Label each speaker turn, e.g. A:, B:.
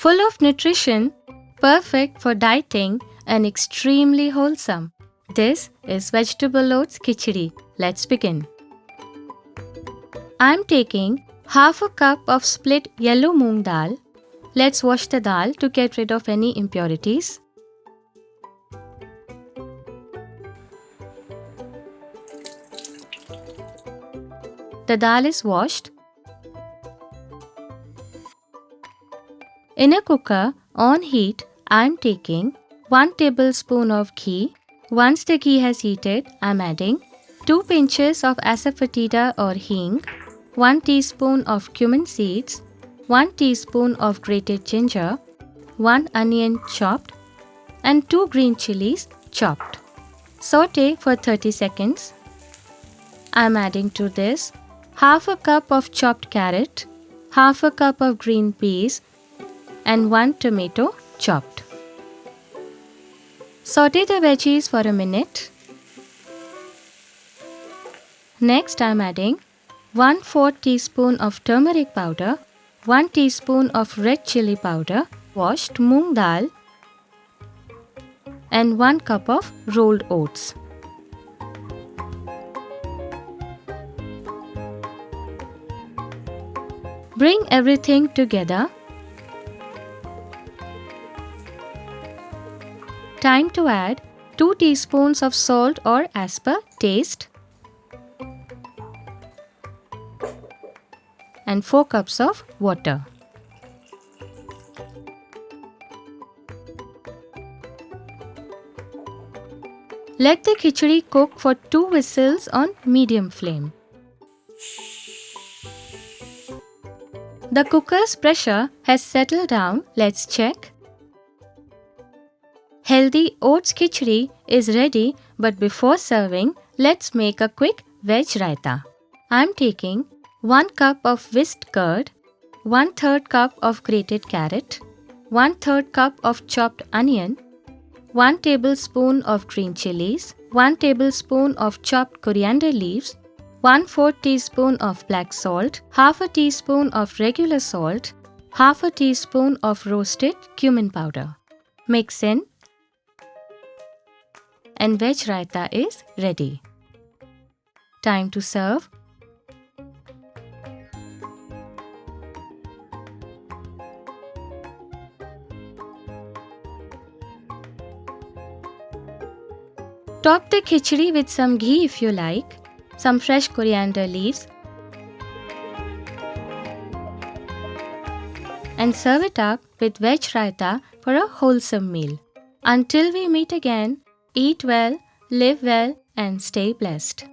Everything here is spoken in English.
A: Full of nutrition, perfect for dieting and extremely wholesome. This is Vegetable Oats Khichdi. Let's begin. I'm taking half a cup of split yellow moong dal. Let's wash the dal to get rid of any impurities. The dal is washed. In a cooker on heat, I am taking 1 tablespoon of ghee. Once the ghee has heated, I am adding 2 pinches of Asafoetida or hing, 1 teaspoon of cumin seeds, 1 teaspoon of grated ginger, 1 onion chopped, and 2 green chilies chopped. Saute for 30 seconds. I am adding to this half a cup of chopped carrot, half a cup of green peas, and 1 tomato chopped. Saute the veggies for a minute. Next, I am adding 1/4 teaspoon of turmeric powder, 1 teaspoon of red chili powder, washed moong dal, and 1 cup of rolled oats. Bring everything together. Time to add 2 teaspoons of salt or as per taste and 4 cups of water. Let the khichdi cook for 2 whistles on medium flame. The cooker's pressure has settled down. Let's check. Healthy oats khichdi is ready, but before serving, let's make a quick veg raita. I'm taking 1 cup of whisked curd, 1/3 cup of grated carrot, 1/3 cup of chopped onion, 1 tablespoon of green chilies, 1 tablespoon of chopped coriander leaves, 1/4 teaspoon of black salt, half a teaspoon of regular salt, half a teaspoon of roasted cumin powder. Mix in, and veg raita is ready. Time to serve. Top the khichdi with some ghee if you like, some fresh coriander leaves, and serve it up with veg raita for a wholesome meal. Until we meet again, eat well, live well, and stay blessed.